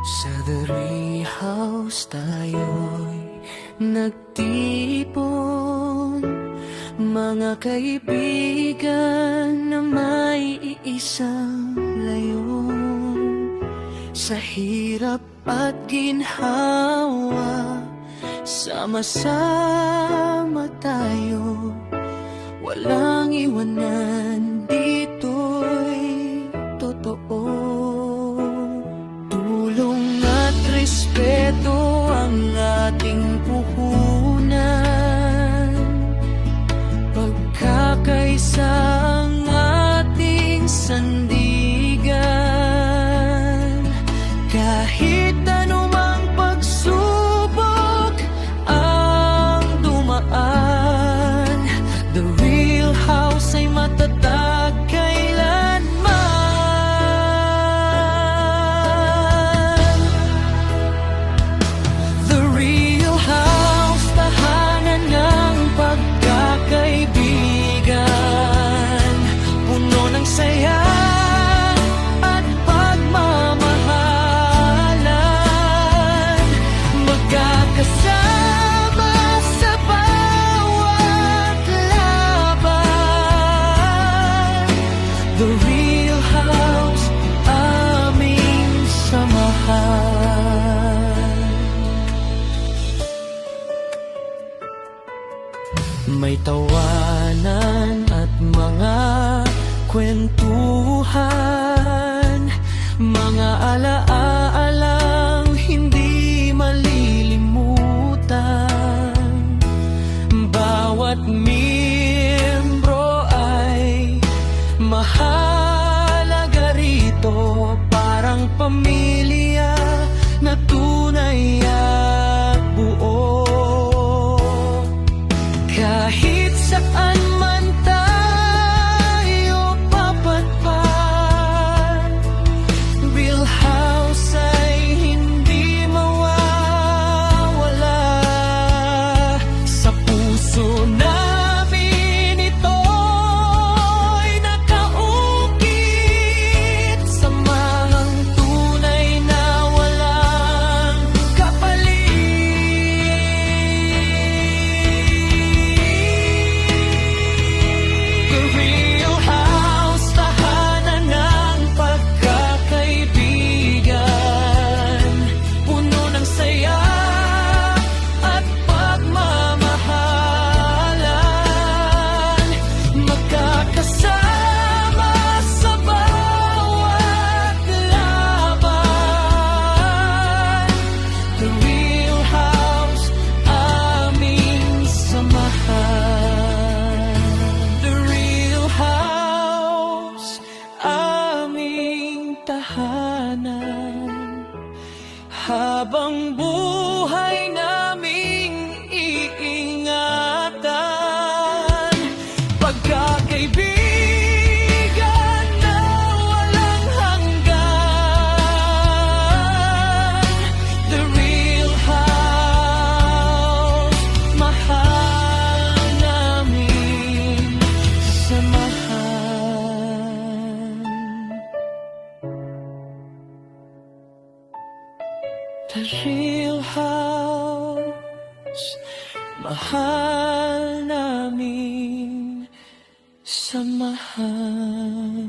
Sa The Real House tayo'y nagtipon, mga kaibigan na may iisang layon. Sa hirap at ginhawa, sama-sama tayo, walang iwanan, dito'y totoo. Tulong at respeto ang ating puhunan, pagkakaisa ang ating sandigan. Kahit anumang pagsubok ang dumaan, The Real House ay matatag kailanman. The Real House, tahanan ng pagkakaibigan, puno ng saya at pagmamahalan, magkakasama sa bawat laban. The Real House, aming samahan. May tawanan at mga kwentuhan, mga alaalang hindi malilimutan. Bawat miyembro ay mahalaga rito, parang pamilya na tunay at buo. Kahit saan man tayo papadpad, Real House ay hindi mawawala. Sa puso namin ito'y nakaukit, samahang tunay na walang kapalit. The Real House, tahanan ng pagkakaibigan, puno ng saya at pagmamahalan, magkakasama sa bawat laban. The Real House, aming samahan. The Real House, aming tahanan, habang buhay naming iingatan. Pagkakaibigan na walang hanggan. The Real House, mahal namin samahan. The Real House, mahal namin samahan.